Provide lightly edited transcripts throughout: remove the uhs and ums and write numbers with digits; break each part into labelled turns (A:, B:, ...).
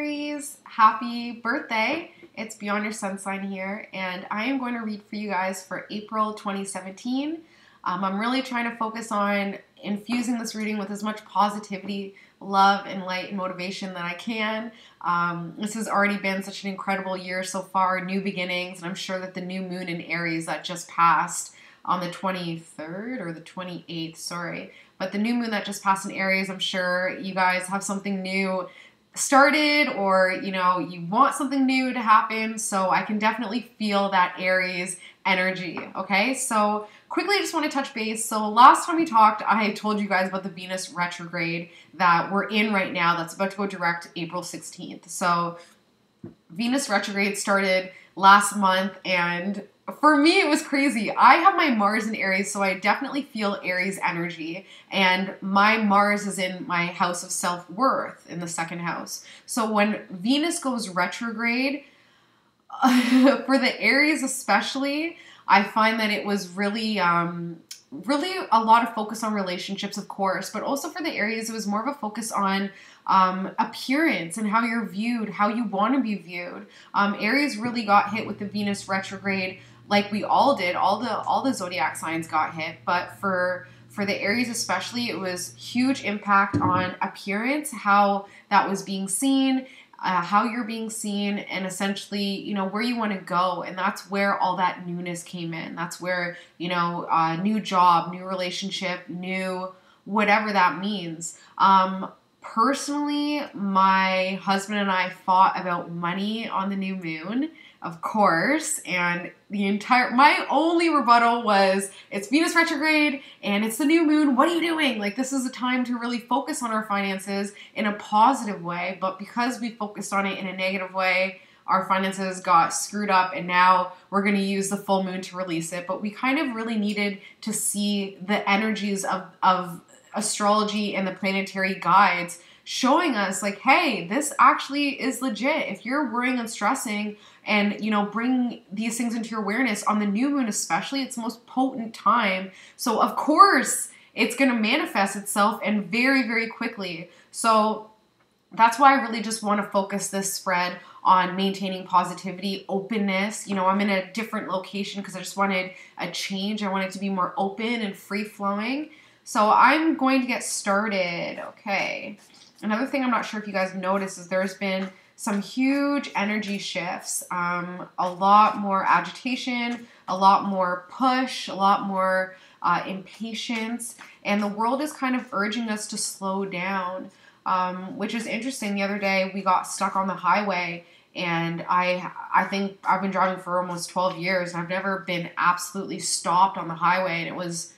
A: Aries, happy birthday. It's Beyond Your Sun Sign here, and I am going to read for you guys for April 2017. I'm really trying to focus on infusing this reading with as much positivity, love, and light and motivation that I can. This has already been such an incredible year so far, new beginnings, and I'm sure that the new moon in Aries that just passed on the 23rd or the 28th, sorry. But the new moon that just passed in Aries, I'm sure you guys have something new started, or you want something new to happen. So I can definitely feel that Aries energy. Okay, so quickly I just want to touch base. So last time we talked, I told you guys about the Venus retrograde that we're in right now, that's about to go direct April 16th. So Venus retrograde started last month, and for me, it was crazy. I have my Mars in Aries, so I definitely feel Aries energy. And my Mars is in my house of self-worth, in the second house. So when Venus goes retrograde, for the Aries especially, I find that it was really a lot of focus on relationships, of course, but also for the Aries, it was more of a focus on appearance and how you're viewed, how you want to be viewed. Aries really got hit with the Venus retrograde, like we all did. All the zodiac signs got hit, but for the Aries especially, it was huge impact on appearance, how that was being seen, how you're being seen, and essentially, where you want to go. And that's where all that newness came in. That's where, new job, new relationship, new whatever that means. Personally, my husband and I fought about money on the new moon, of course, and my only rebuttal was, it's Venus retrograde and it's the new moon, what are you doing? Like, this is a time to really focus on our finances in a positive way, but because we focused on it in a negative way, our finances got screwed up, and now we're going to use the full moon to release it. But we kind of really needed to see the energies of astrology and the planetary guides showing us, like, hey, this actually is legit. If you're worrying and stressing and, bring these things into your awareness on the new moon especially, it's the most potent time. So of course it's going to manifest itself, and very, very quickly. So that's why I really just want to focus this spread on maintaining positivity, openness. I'm in a different location because I just wanted a change. I want it to be more open and free-flowing. So I'm going to get started. Okay. Another thing I'm not sure if you guys noticed is there's been some huge energy shifts, a lot more agitation, a lot more push, a lot more impatience, and the world is kind of urging us to slow down, which is interesting. The other day we got stuck on the highway, and I think I've been driving for almost 12 years, and I've never been absolutely stopped on the highway, and it was,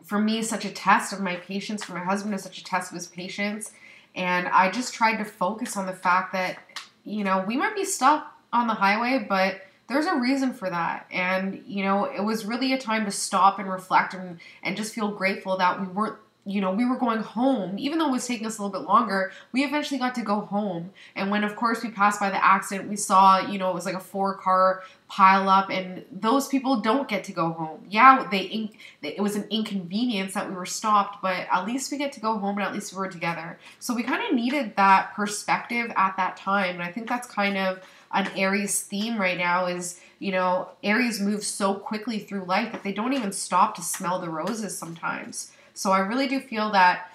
A: for me, such a test of my patience. For my husband, it was such a test of his patience. And I just tried to focus on the fact that, we might be stuck on the highway, but there's a reason for that. And, it was really a time to stop and reflect and just feel grateful that we weren't, we were going home. Even though it was taking us a little bit longer, we eventually got to go home. And when, of course, we passed by the accident, we saw, it was like a 4-car pile up, and those people don't get to go home. Yeah, it was an inconvenience that we were stopped, but at least we get to go home, and at least we were together. So we kind of needed that perspective at that time. And I think that's kind of an Aries theme right now is, Aries moves so quickly through life that they don't even stop to smell the roses sometimes. So I really do feel that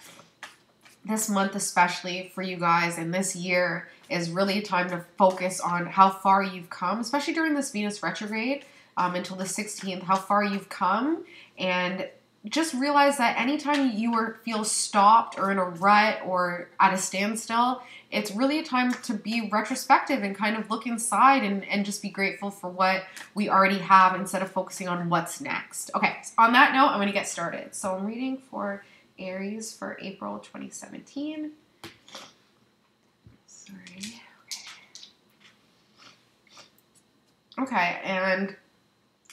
A: this month, especially for you guys, and this year, is really a time to focus on how far you've come, especially during this Venus retrograde until the 16th, how far you've come. And just realize that anytime you feel stopped or in a rut or at a standstill, it's really a time to be retrospective and kind of look inside and just be grateful for what we already have instead of focusing on what's next. Okay, so on that note, I'm going to get started. So I'm reading for Aries for April 2017. Sorry. Okay, and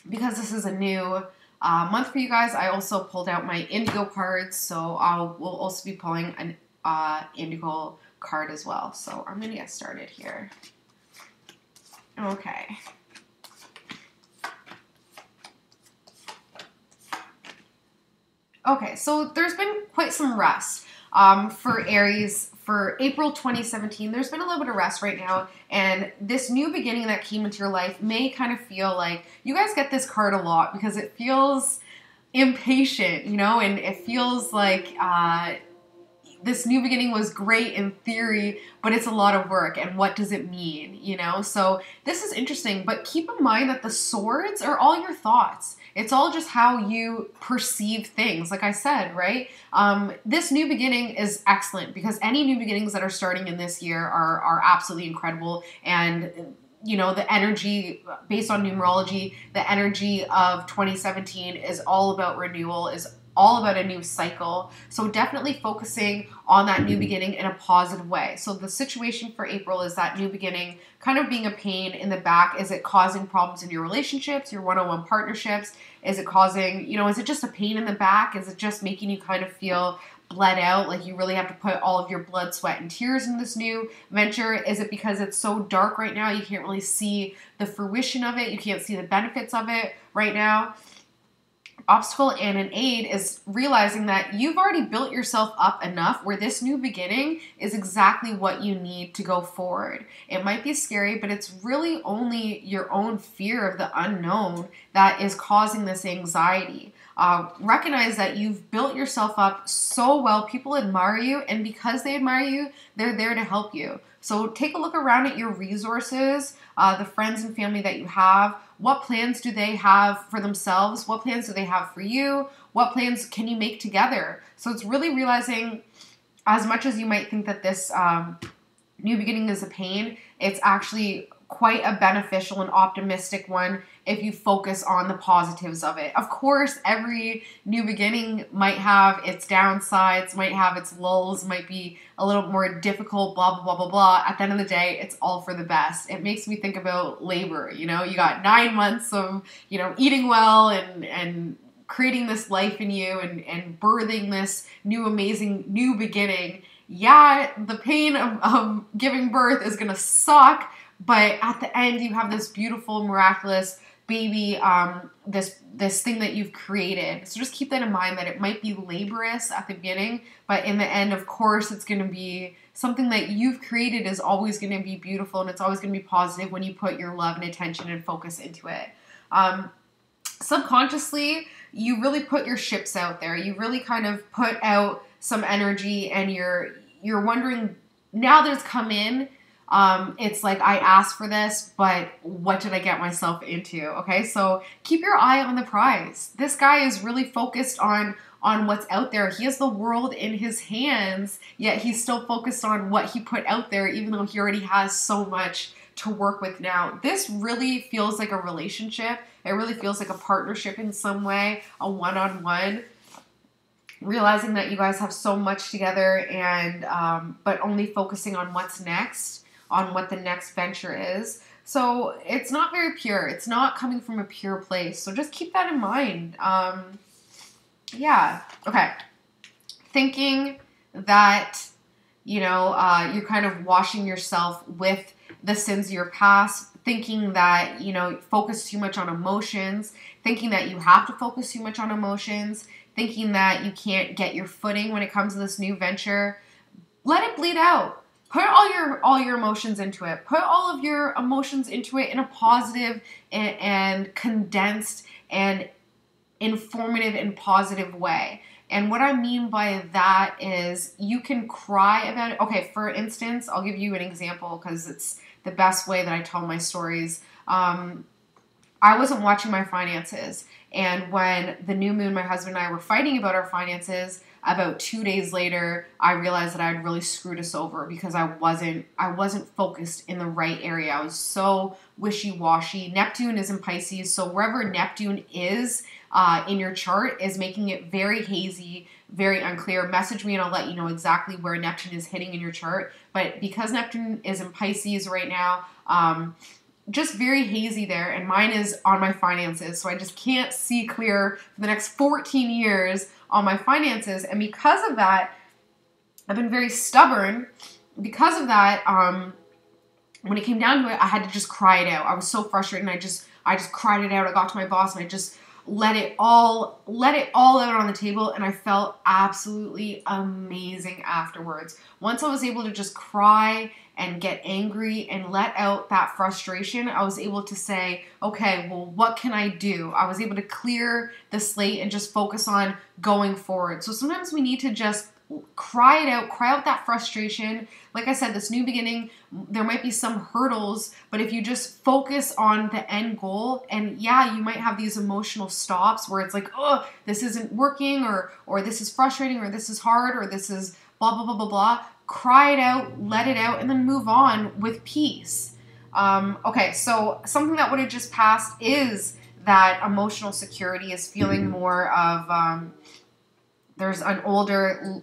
A: because this is a new month for you guys, I also pulled out my indigo cards, so we'll also be pulling an indigo card as well. So I'm going to get started here. Okay. Okay, so there's been quite some rest for Aries for April 2017, there's been a little bit of rest right now, and this new beginning that came into your life may kind of feel like, you guys get this card a lot because it feels impatient, you know, and it feels like this new beginning was great in theory, but it's a lot of work, and what does it mean, you know? So this is interesting, but keep in mind that the swords are all your thoughts. It's all just how you perceive things, like I said, right? This new beginning is excellent because any new beginnings that are starting in this year are absolutely incredible, and you know, the energy based on numerology, the energy of 2017 is all about renewal, is all about a new cycle. So definitely focusing on that new beginning in a positive way. So the situation for April is that new beginning kind of being a pain in the back. Is it causing problems in your relationships, your one-on-one partnerships? Is it causing, you know, is it just a pain in the back? Is it just making you kind of feel bled out, like you really have to put all of your blood, sweat, and tears in this new venture? Is it because it's so dark right now, you can't really see the fruition of it, you can't see the benefits of it right now? Obstacle and an aid is realizing that you've already built yourself up enough where this new beginning is exactly what you need to go forward. It might be scary, but it's really only your own fear of the unknown that is causing this anxiety. Recognize that you've built yourself up so well. People admire you, and because they admire you, they're there to help you. So take a look around at your resources, the friends and family that you have. What plans do they have for themselves? What plans do they have for you? What plans can you make together? So it's really realizing, as much as you might think that this new beginning is a pain, it's actually quite a beneficial and optimistic one if you focus on the positives of it. Of course, every new beginning might have its downsides, might have its lulls, might be a little more difficult, blah, blah, blah, blah, blah. At the end of the day, it's all for the best. It makes me think about labor. You know, you got 9 months of, you know, eating well and creating this life in you and birthing this new amazing new beginning. Yeah, the pain of giving birth is going to suck, but at the end, you have this beautiful, miraculous baby, this thing that you've created. So just keep that in mind, that it might be laborious at the beginning, but in the end, of course, it's going to be something that you've created is always going to be beautiful, and it's always going to be positive when you put your love and attention and focus into it. Subconsciously, you really put your ships out there. You really kind of put out some energy, and you're wondering, now that it's come in, it's like, I asked for this, but what did I get myself into? Okay, so keep your eye on the prize. This guy is really focused on what's out there. He has the world in his hands, yet he's still focused on what he put out there, even though he already has so much to work with now. This really feels like a relationship. It really feels like a partnership in some way, a one-on-one. Realizing that you guys have so much together, and but only focusing on what's next, on what the next venture is. So it's not very pure. It's not coming from a pure place. So just keep that in mind. Yeah. Okay. Thinking that, you know, you're kind of washing yourself with the sins of your past, thinking that, you know, focus too much on emotions, thinking that you have to focus too much on emotions, thinking that you can't get your footing when it comes to this new venture. Let it bleed out. Put all your emotions into it. Put all of your emotions into it in a positive and condensed and informative and positive way. And what I mean by that is you can cry about it. Okay, for instance, I'll give you an example because it's the best way that I tell my stories. I wasn't watching my finances. And when the new moon, my husband and I were fighting about our finances, about 2 days later, I realized that I had really screwed us over because I wasn't focused in the right area. I was so wishy-washy. Neptune is in Pisces, so wherever Neptune is in your chart is making it very hazy, very unclear. Message me and I'll let you know exactly where Neptune is hitting in your chart. But because Neptune is in Pisces right now, just very hazy there, and mine is on my finances, so I just can't see clear for the next 14 years on my finances. And because of that, I've been very stubborn. Because of that, when it came down to it, I had to just cry it out. I was so frustrated, and I just cried it out. I got to my boss, and let it all out on the table, and I felt absolutely amazing afterwards. Once I was able to just cry and get angry and let out that frustration, I was able to say, okay, well, what can I do? I was able to clear the slate and just focus on going forward. So sometimes we need to just cry out that frustration. Like I said, this new beginning, there might be some hurdles, but if you just focus on the end goal, and yeah, you might have these emotional stops where it's like, oh, this isn't working, or this is frustrating, or this is hard, or this is blah, blah, blah, blah, blah. Cry it out, let it out, and then move on with peace. Okay, so something that would have just passed is that emotional security is feeling more of, there's an older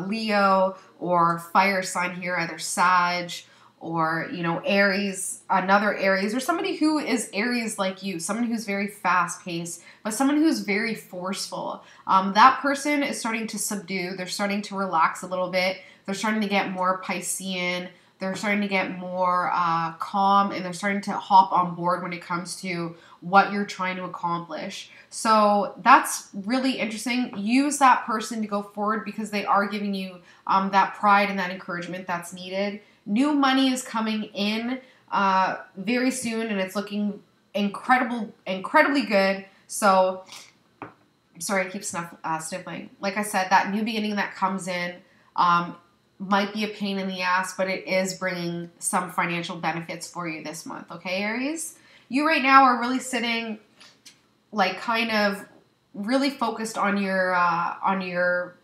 A: Leo or fire sign here, either Sag or, Aries, another Aries, or somebody who is Aries like you, someone who's very fast-paced, but someone who's very forceful. That person is starting to subdue. They're starting to relax a little bit. They're starting to get more Piscean. They're starting to get more calm, and they're starting to hop on board when it comes to what you're trying to accomplish. So that's really interesting. Use that person to go forward because they are giving you that pride and that encouragement that's needed. New money is coming in very soon, and it's looking incredibly good. So, I'm sorry, I keep sniffling. Like I said, that new beginning that comes in might be a pain in the ass, but it is bringing some financial benefits for you this month. Okay, Aries? You right now are really sitting like kind of really focused on your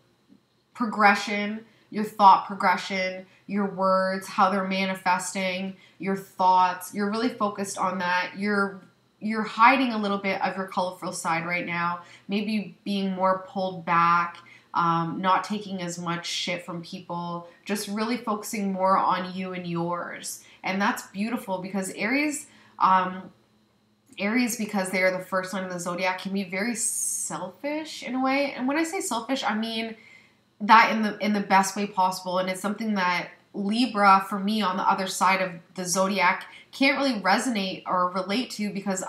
A: progression, your thought progression, your words, how they're manifesting, your thoughts. You're really focused on that. You're hiding a little bit of your colorful side right now, maybe being more pulled back, not taking as much shit from people, just really focusing more on you and yours. And that's beautiful because Aries, because they are the first sign of the zodiac, can be very selfish in a way. And when I say selfish, I mean that in the best way possible. And it's something that Libra, for me, on the other side of the zodiac, can't really resonate or relate to because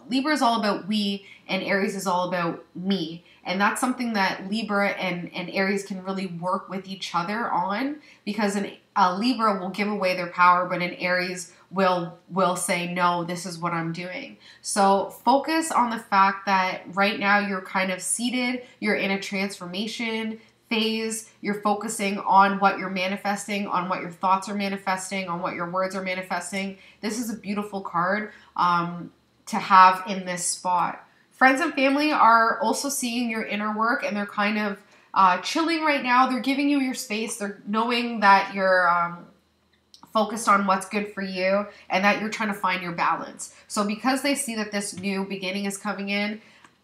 A: Libra is all about we, and Aries is all about me. And that's something that Libra and Aries can really work with each other on, because a Libra will give away their power, but an Aries will say, no, this is what I'm doing. So focus on the fact that right now you're kind of seated, you're in a transformation phase, you're focusing on what you're manifesting, on what your thoughts are manifesting, on what your words are manifesting. This is a beautiful card to have in this spot. Friends and family are also seeing your inner work, and they're kind of chilling right now. They're giving you your space. They're knowing that you're focused on what's good for you and that you're trying to find your balance. So because they see that this new beginning is coming in,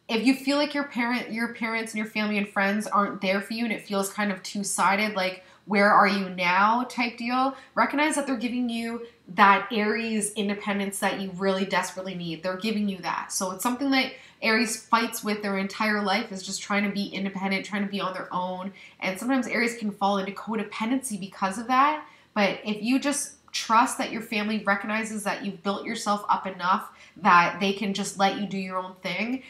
A: if you feel like your parents and your family and friends aren't there for you and it feels kind of two-sided, like where are you now type deal, recognize that they're giving you that Aries independence that you really desperately need. They're giving you that. So it's something that Aries fights with their entire life, is just trying to be independent, trying to be on their own. And sometimes Aries can fall into codependency because of that. But if you just trust that your family recognizes that you've built yourself up enough that they can just let you do your own thing,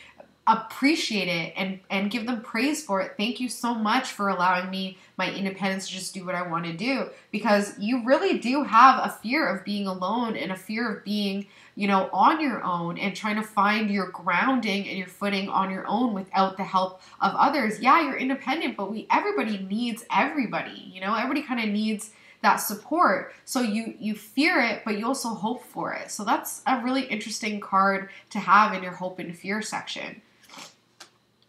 A: appreciate it and give them praise for it. Thank you so much for allowing me my independence to just do what I want to do, because you really do have a fear of being alone and a fear of being, on your own and trying to find your grounding and your footing on your own without the help of others. Yeah, you're independent, but everybody needs everybody, everybody kind of needs that support. So you fear it, but you also hope for it. So that's a really interesting card to have in your hope and fear section.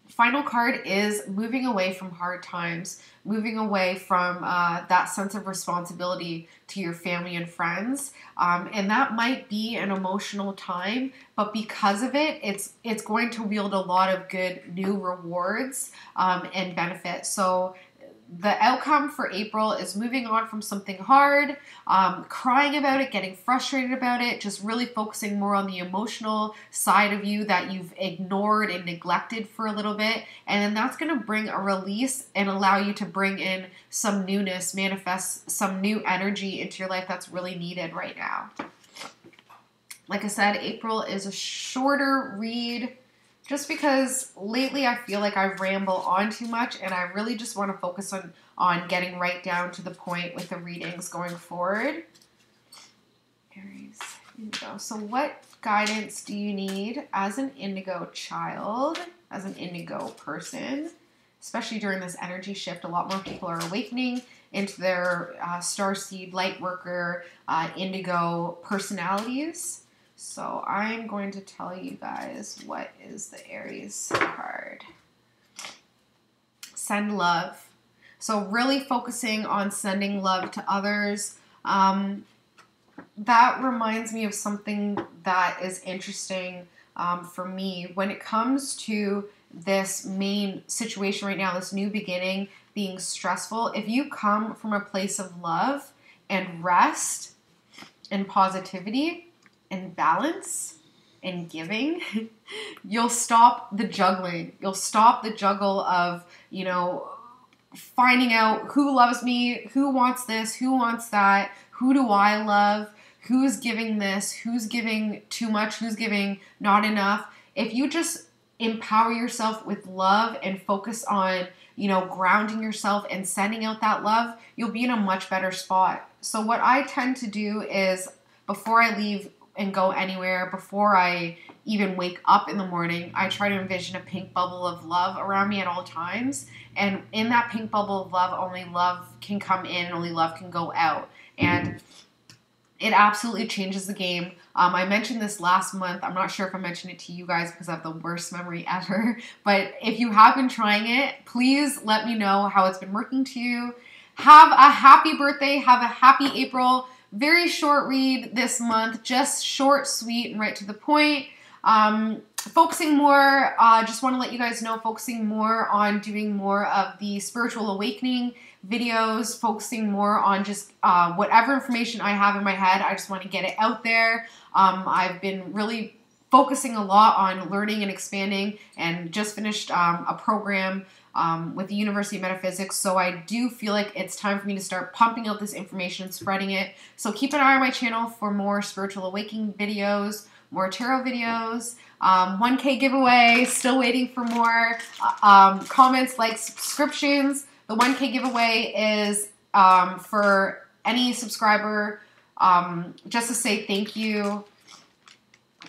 A: Final card is moving away from hard times, moving away from that sense of responsibility to your family and friends. And that might be an emotional time, but because of it, it's going to wield a lot of good new rewards and benefits. So the outcome for April is moving on from something hard, crying about it, getting frustrated about it, just really focusing more on the emotional side of you that you've ignored and neglected for a little bit. And then that's going to bring a release and allow you to bring in some newness, manifest some new energy into your life that's really needed right now. Like I said, April is a shorter read. just because lately I feel like I ramble on too much, and I really just want to focus on getting right down to the point with the readings going forward. Aries, Indigo. So what guidance do you need as an Indigo child, as an Indigo person, especially during this energy shift? A lot more people are awakening into their starseed, light worker, Indigo personalities. So I'm going to tell you guys what is the Aries card. Send love. So really focusing on sending love to others. That reminds me of something that is interesting for me when it comes to this main situation right now, this new beginning being stressful. If you come from a place of love and rest and positivity and balance and giving, you'll stop the juggling. You'll stop the juggle of, you know, finding out who loves me, who wants this, who wants that, who do I love, who's giving this, who's giving too much, who's giving not enough. If you just empower yourself with love and focus on, you know, grounding yourself and sending out that love, you'll be in a much better spot. So what I tend to do is before I leave and go anywhere, before I even wake up in the morning, I try to envision a pink bubble of love around me at all times. And in that pink bubble of love, only love can come in, only love can go out. And it absolutely changes the game. I mentioned this last month. I'm not sure if I mentioned it to you guys because I have the worst memory ever. But if you have been trying it, please let me know how it's been working to you. Have a happy birthday. Have a happy April. Very short read this month. Just short, sweet, and right to the point. Focusing more, just want to let you guys know, focusing more on doing more of the spiritual awakening videos, focusing more on just whatever information I have in my head. I just want to get it out there. I've been really focusing a lot on learning and expanding, and just finished a program with the University of Metaphysics. So I do feel like it's time for me to start pumping out this information and spreading it. So keep an eye on my channel for more spiritual awakening videos, more tarot videos, 1K giveaway, still waiting for more comments, likes, subscriptions. The 1K giveaway is for any subscriber, just to say thank you,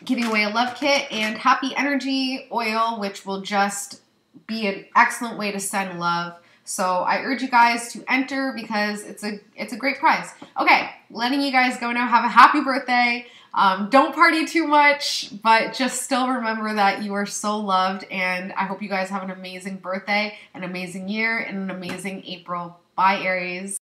A: giving away a love kit and happy energy oil, which will just be an excellent way to send love. So I urge you guys to enter because it's a great prize. Okay, letting you guys go now. Have a happy birthday. Don't party too much, but just still remember that you are so loved, and I hope you guys have an amazing birthday, an amazing year, and an amazing April. Bye, Aries.